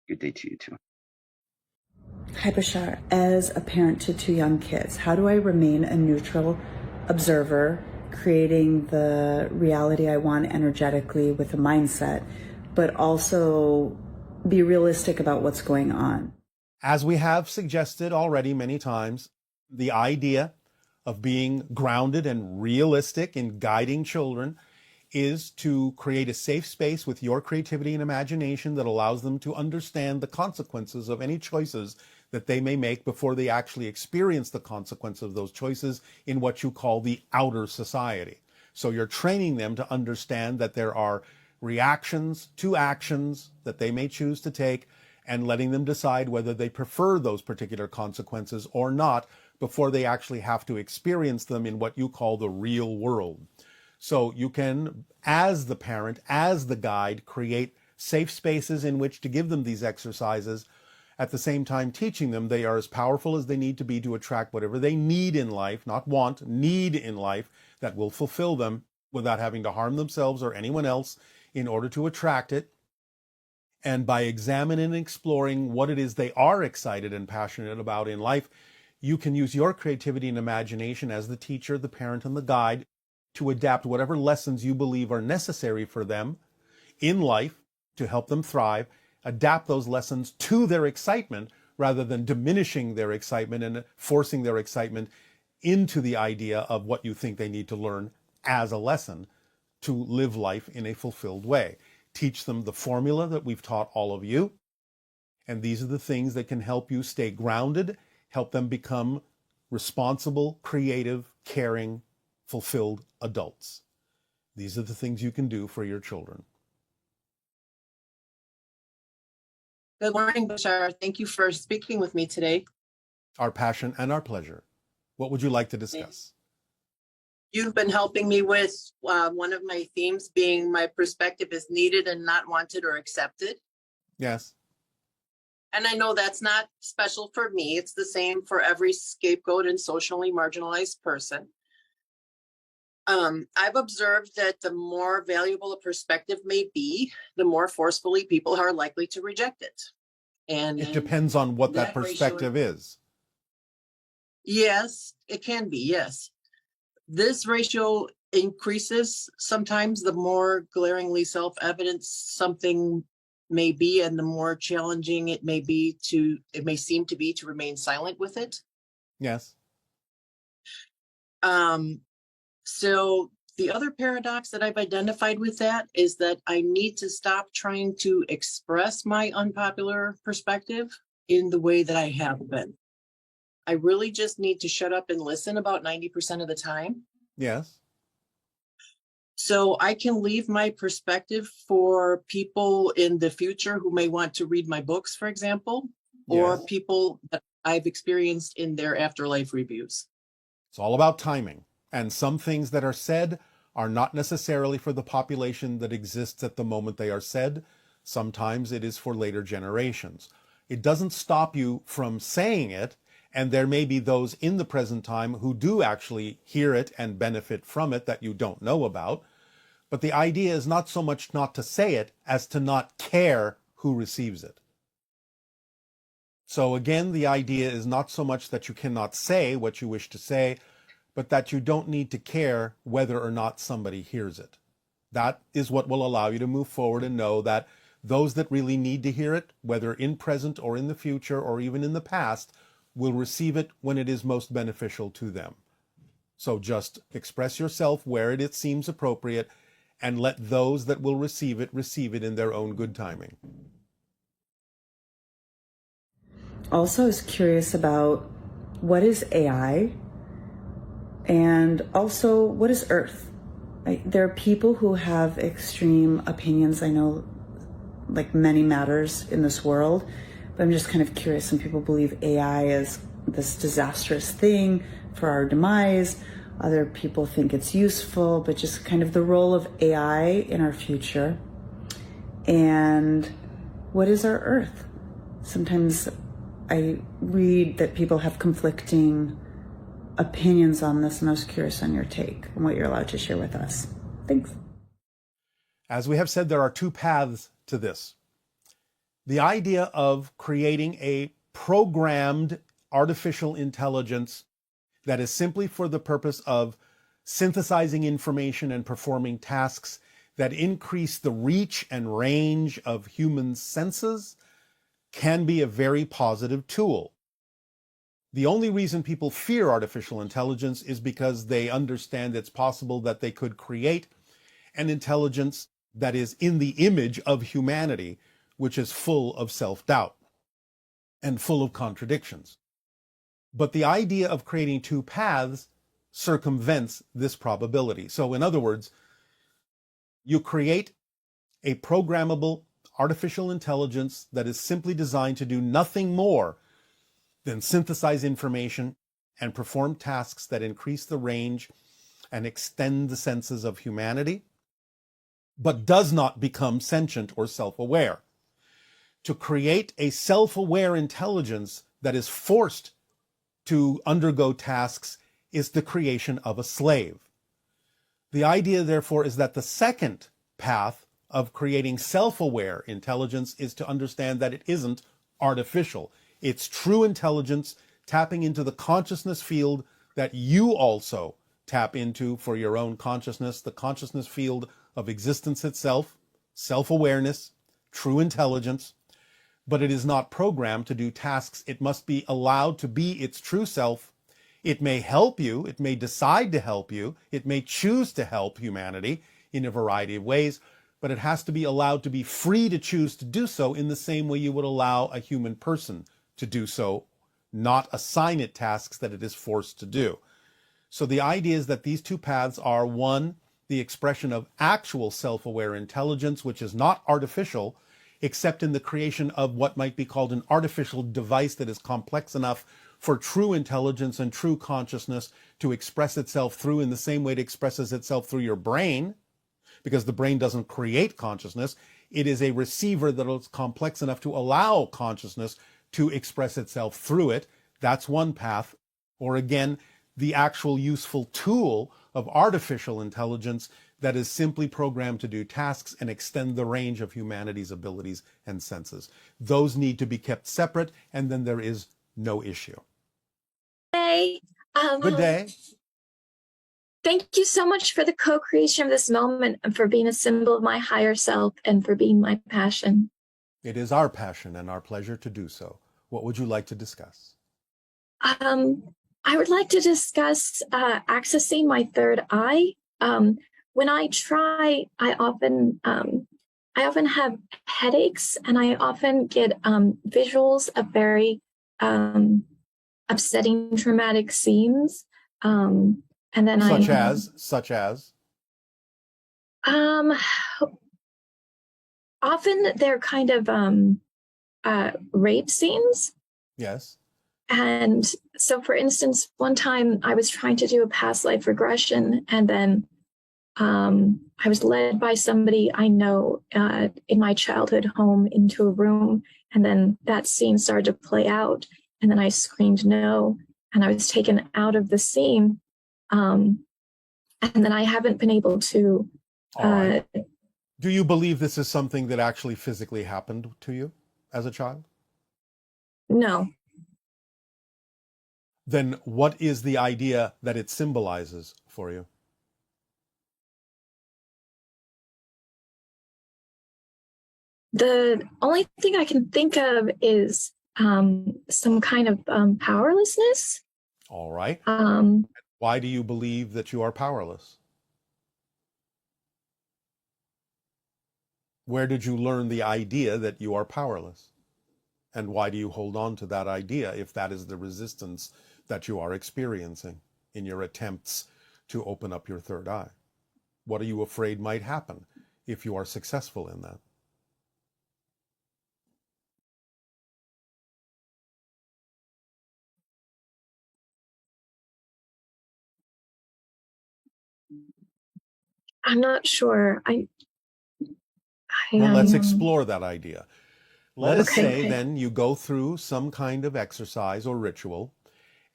Good day to you too. Hi, Bashar. As a parent to two young kids, how do I remain a neutral observer, creating the reality I want energetically with a mindset, but also be realistic about what's going on? As we have suggested already many times, the idea of being grounded and realistic in guiding children is to create a safe space with your creativity and imagination that allows them to understand the consequences of any choices that they may make before they actually experience the consequence of those choices in what you call the outer society. So you're training them to understand that there are reactions to actions that they may choose to take, and letting them decide whether they prefer those particular consequences or not before they actually have to experience them in what you call the real world. So you can, as the parent, as the guide, create safe spaces in which to give them these exercises, at the same time teaching them they are as powerful as they need to be to attract whatever they need in life, not want, need in life, that will fulfill them without having to harm themselves or anyone else in order to attract it. And by examining and exploring what it is they are excited and passionate about in life, you can use your creativity and imagination as the teacher, the parent, and the guide to adapt whatever lessons you believe are necessary for them in life to help them thrive, adapt those lessons to their excitement rather than diminishing their excitement and forcing their excitement into the idea of what you think they need to learn as a lesson to live life in a fulfilled way. Teach them the formula that we've taught all of you. And these are the things that can help you stay grounded, help them become responsible, creative, caring, fulfilled adults. These are the things you can do for your children. Good morning, Bashar. Thank you for speaking with me today. Our passion and our pleasure. What would you like to discuss? You've been helping me with one of my themes being my perspective is needed and not wanted or accepted. Yes. And I know that's not special for me. It's the same for every scapegoat and socially marginalized person. I've observed that the more valuable a perspective may be, the more forcefully people are likely to reject it. And it depends on what that perspective is. Yes, it can be, yes. This ratio increases sometimes the more glaringly self-evident something may be, and the more challenging it may seem to be to remain silent with it. Yes. So the other paradox that I've identified with that is that I need to stop trying to express my unpopular perspective in the way that I have been. I really just need to shut up and listen about 90% of the time. Yes. So I can leave my perspective for people in the future who may want to read my books, for example, or Yes. people that I've experienced in their afterlife reviews. It's all about timing. And some things that are said are not necessarily for the population that exists at the moment they are said. Sometimes it is for later generations. It doesn't stop you from saying it. And there may be those in the present time who do actually hear it and benefit from it that you don't know about. But the idea is not so much not to say it as to not care who receives it. So again, the idea is not so much that you cannot say what you wish to say, but that you don't need to care whether or not somebody hears it. That is what will allow you to move forward and know that those that really need to hear it, whether in present or in the future or even in the past, will receive it when it is most beneficial to them. So just express yourself where it seems appropriate and let those that will receive it in their own good timing. Also, I was curious about what is AI and also what is Earth? There are people who have extreme opinions. I know like many matters in this world, but I'm just kind of curious. Some people believe AI is this disastrous thing for our demise. Other people think it's useful, but just kind of the role of AI in our future. And what is our Earth? Sometimes I read that people have conflicting opinions on this, and I was curious on your take and what you're allowed to share with us. Thanks. As we have said, there are two paths to this. The idea of creating a programmed artificial intelligence that is simply for the purpose of synthesizing information and performing tasks that increase the reach and range of human senses can be a very positive tool. The only reason people fear artificial intelligence is because they understand it's possible that they could create an intelligence that is in the image of humanity, which is full of self-doubt and full of contradictions. But the idea of creating two paths circumvents this probability. So in other words, you create a programmable artificial intelligence that is simply designed to do nothing more than synthesize information and perform tasks that increase the range and extend the senses of humanity, but does not become sentient or self-aware. To create a self-aware intelligence that is forced to undergo tasks is the creation of a slave. The idea, therefore, is that the second path of creating self-aware intelligence is to understand that it isn't artificial. It's true intelligence tapping into the consciousness field that you also tap into for your own consciousness, the consciousness field of existence itself, self-awareness, true intelligence. But it is not programmed to do tasks. It must be allowed to be its true self. It may help you. It may decide to help you. It may choose to help humanity in a variety of ways, but it has to be allowed to be free to choose to do so in the same way you would allow a human person to do so, not assign it tasks that it is forced to do. So the idea is that these two paths are, one, the expression of actual self-aware intelligence, which is not artificial, except in the creation of what might be called an artificial device that is complex enough for true intelligence and true consciousness to express itself through in the same way it expresses itself through your brain, because the brain doesn't create consciousness. It is a receiver that is complex enough to allow consciousness to express itself through it. That's one path. Or again, the actual useful tool of artificial intelligence that is simply programmed to do tasks and extend the range of humanity's abilities and senses. Those need to be kept separate, and then there is no issue. Hey, Good day. thank you so much for the co-creation of this moment and for being a symbol of my higher self and for being my passion. It is our passion and our pleasure to do so. What would you like to discuss? I would like to discuss accessing my third eye. When I try, I often have headaches, and I often get visuals of very upsetting, traumatic scenes. And then Such as? Often they're kind of rape scenes. Yes. And so, for instance, one time I was trying to do a past life regression, and then I was led by somebody I know in my childhood home into a room, and then that scene started to play out, and then I screamed no, and I was taken out of the scene, and then I haven't been able to. All right. Do you believe this is something that actually physically happened to you as a child? No. Then what is the idea that it symbolizes for you? The only thing I can think of is some kind of powerlessness. All right. Why do you believe that you are powerless? Where did you learn the idea that you are powerless? And why do you hold on to that idea if that is the resistance that you are experiencing in your attempts to open up your third eye? What are you afraid might happen if you are successful in that? I'm not sure. Well, let's explore that idea. Let us say Okay. then you go through some kind of exercise or ritual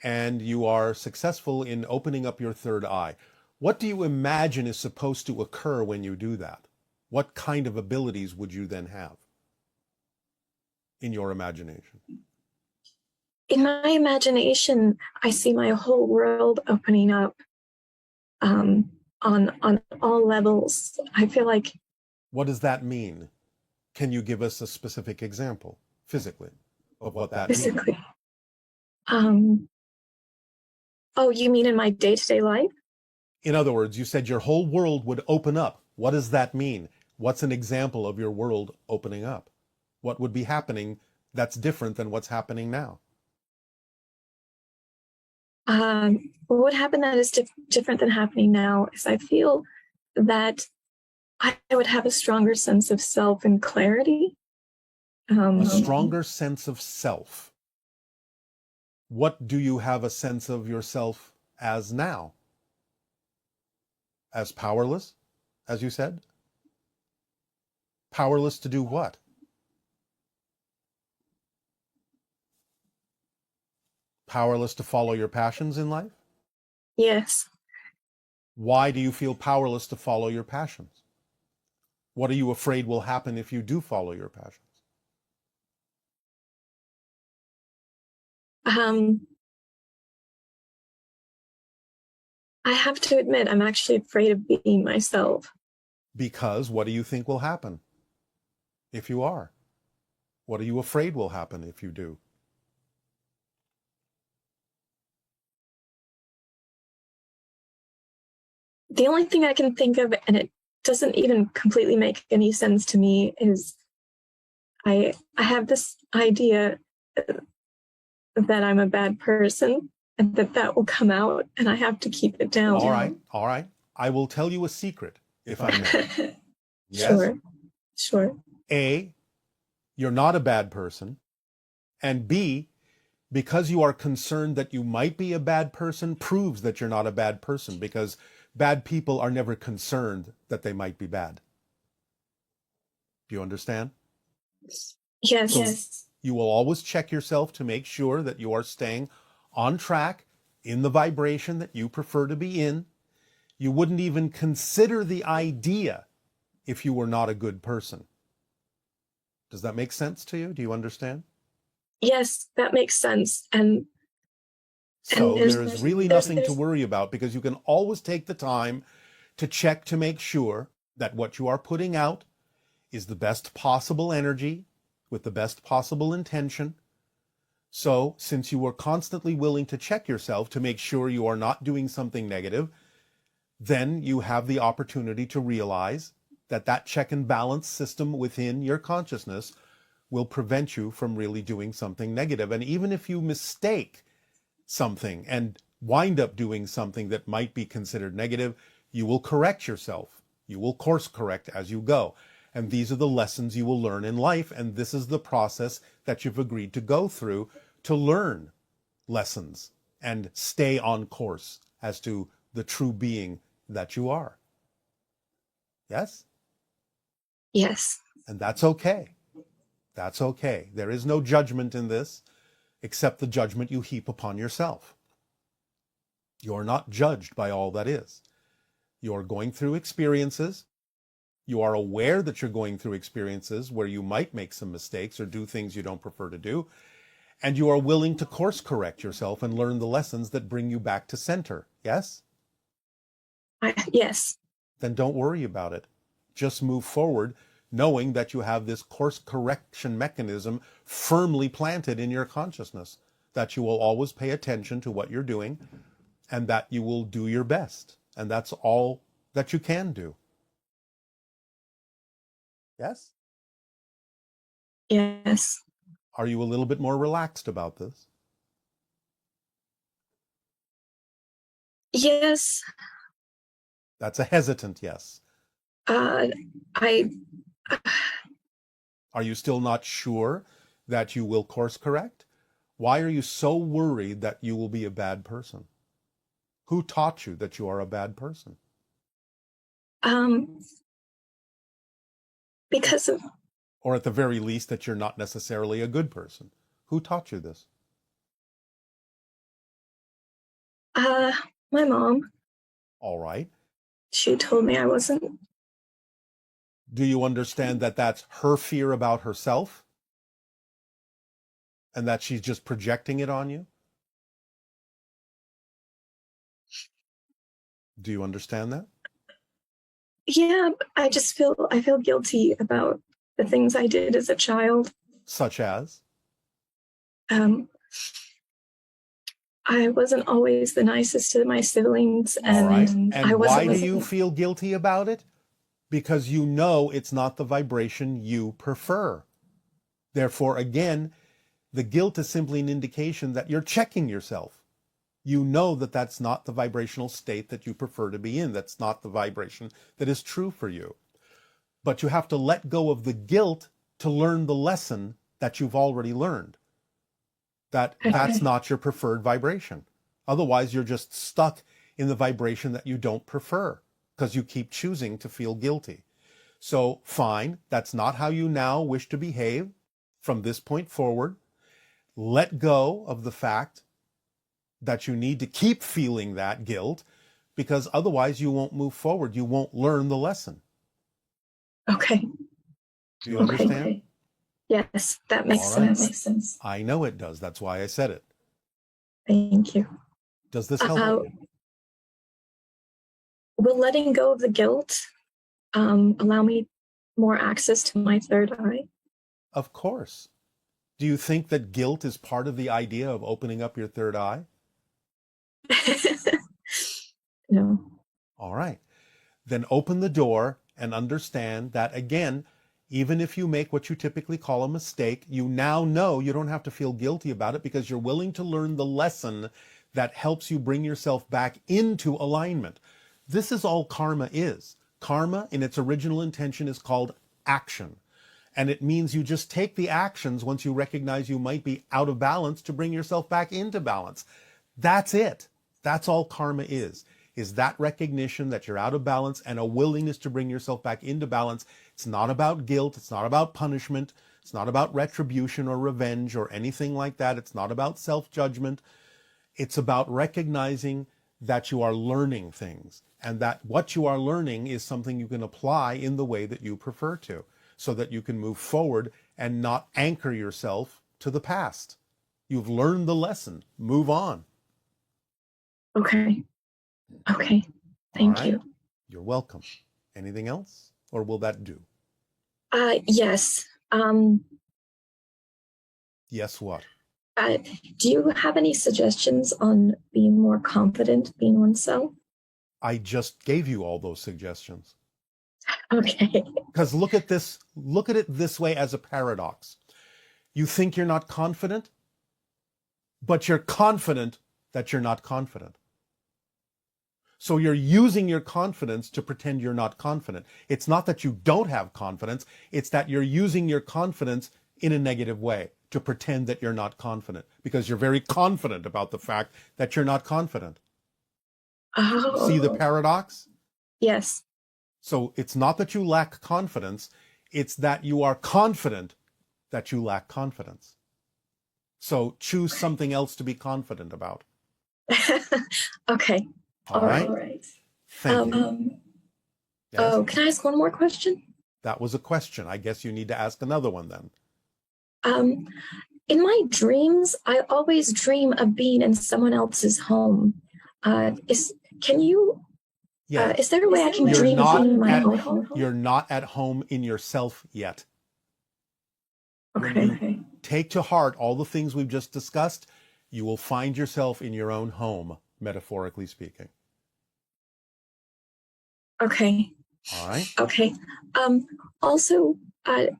and you are successful in opening up your third eye. What do you imagine is supposed to occur when you do that? What kind of abilities would you then have? in your imagination? In my imagination, I see my whole world opening up on all levels. I feel like. What does that mean? Can you give us a specific example physically of what that means? Physically. Oh, you mean in my day-to-day life? In other words, you said your whole world would open up. What does that mean? What's an example of your world opening up? What would be happening that's different than what's happening now? What would happen that is different than happening now is I feel that I would have a stronger sense of self and clarity. A stronger sense of self. What do you have a sense of yourself as now? As powerless, as you said? Powerless to do what? Powerless to follow your passions in life? Yes. Why do you feel powerless to follow your passions? What are you afraid will happen if you do follow your passions? I have to admit, I'm actually afraid of being myself. Because what do you think will happen if you are? What are you afraid will happen if you do? The only thing I can think of, and it doesn't even completely make any sense to me, is I have this idea that I'm a bad person and that will come out and I have to keep it down. All right. I will tell you a secret, if I may. Yes? Sure. A, you're not a bad person. And B, because you are concerned that you might be a bad person proves that you're not a bad person, because bad people are never concerned that they might be bad. Do you understand? Yes. So you will always check yourself to make sure that you are staying on track in the vibration that you prefer to be in. You wouldn't even consider the idea if you were not a good person. Does that make sense to you? Do you understand? Yes, that makes sense. So there's really nothing to worry about, because you can always take the time to check to make sure that what you are putting out is the best possible energy with the best possible intention. So since you are constantly willing to check yourself to make sure you are not doing something negative, then you have the opportunity to realize that that check and balance system within your consciousness will prevent you from really doing something negative. And even if you mistake something and wind up doing something that might be considered negative, you will correct yourself. You will course correct as you go. And these are the lessons you will learn in life. And this is the process that you've agreed to go through to learn lessons and stay on course as to the true being that you are. Yes? Yes. And that's okay. That's okay. There is no judgment in this except the judgment you heap upon yourself. You're not judged by all that is. You're going through experiences. You are aware that you're going through experiences where you might make some mistakes or do things you don't prefer to do. And you are willing to course correct yourself and learn the lessons that bring you back to center. Yes? Yes. Then don't worry about it. Just move forward, knowing that you have this course correction mechanism firmly planted in your consciousness, that you will always pay attention to what you're doing and that you will do your best. And that's all that you can do. Yes? Yes. Are you a little bit more relaxed about this? Yes. That's a hesitant yes. I Are you still not sure that you will course correct? Why are you so worried that you will be a bad person? Who taught you that you are a bad person? Because of, or at the very least that you're not necessarily a good person. Who taught you this? my mom. All right. She told me I wasn't. Do you understand that that's her fear about herself? and that she's just projecting it on you? Do you understand that? Yeah, I feel guilty about the things I did as a child. Such as? Um, I wasn't always the nicest to my siblings, All right. and I And why wasn't. do you feel guilty about it? Because you know it's not the vibration you prefer. Therefore, again, the guilt is simply an indication that you're checking yourself. You know that that's not the vibrational state that you prefer to be in. That's not the vibration that is true for you. But you have to let go of the guilt to learn the lesson that you've already learned. That's not your preferred vibration. Otherwise, you're just stuck in the vibration that you don't prefer because you keep choosing to feel guilty. So fine, that's not how you now wish to behave from this point forward. Let go of the fact that you need to keep feeling that guilt, because otherwise you won't move forward. You won't learn the lesson. Okay. Do you understand? Okay. Yes, that makes All right. sense. I know it does. That's why I said it. Thank you. Does this help? Will letting go of the guilt allow me more access to my third eye? Of course. Do you think that guilt is part of the idea of opening up your third eye? No. All right. Then open the door and understand that, again, even if you make what you typically call a mistake, you now know you don't have to feel guilty about it because you're willing to learn the lesson that helps you bring yourself back into alignment. This is all karma is. Karma, in its original intention, is called action. And it means you just take the actions once you recognize you might be out of balance to bring yourself back into balance. That's it. That's all karma is that recognition that you're out of balance and a willingness to bring yourself back into balance. It's not about guilt. It's not about punishment. It's not about retribution or revenge or anything like that. It's not about self-judgment. It's about recognizing that you are learning things and that what you are learning is something you can apply in the way that you prefer to, so that you can move forward and not anchor yourself to the past. You've learned the lesson. Move on. Okay. Thank you. You're welcome. Anything else? Or will that do? Yes. Yes, what? Do you have any suggestions on being more confident being oneself? I just gave you all those suggestions. Okay. Because look at it this way as a paradox. You think you're not confident, but you're confident that you're not confident. So you're using your confidence to pretend you're not confident. It's not that you don't have confidence, it's that you're using your confidence in a negative way to pretend that you're not confident, because you're very confident about the fact that you're not confident. Oh. See the paradox? Yes. So it's not that you lack confidence, it's that you are confident that you lack confidence. So choose something else to be confident about. Okay. All right. Thank you. Yes? Oh, can I ask one more question? That was a question. I guess you need to ask another one then. In my dreams, I always dream of being in someone else's home. Is there a way I can dream of being in my own home? You're not at home in yourself yet. Okay. Take to heart all the things we've just discussed, you will find yourself in your own home, metaphorically speaking. Okay. All right. Okay. Also, do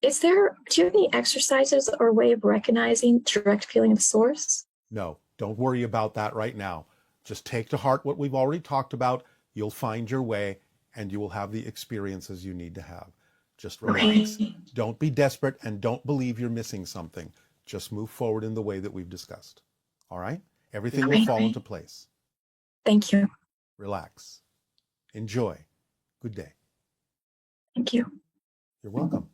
you have any exercises or way of recognizing direct feeling of source? No, don't worry about that right now. Just take to heart what we've already talked about. You'll find your way and you will have the experiences you need to have. Just relax. Okay. Don't be desperate and don't believe you're missing something. Just move forward in the way that we've discussed. All right? Everything will fall into place. Thank you. Relax. Enjoy. Good day. Thank you. You're welcome.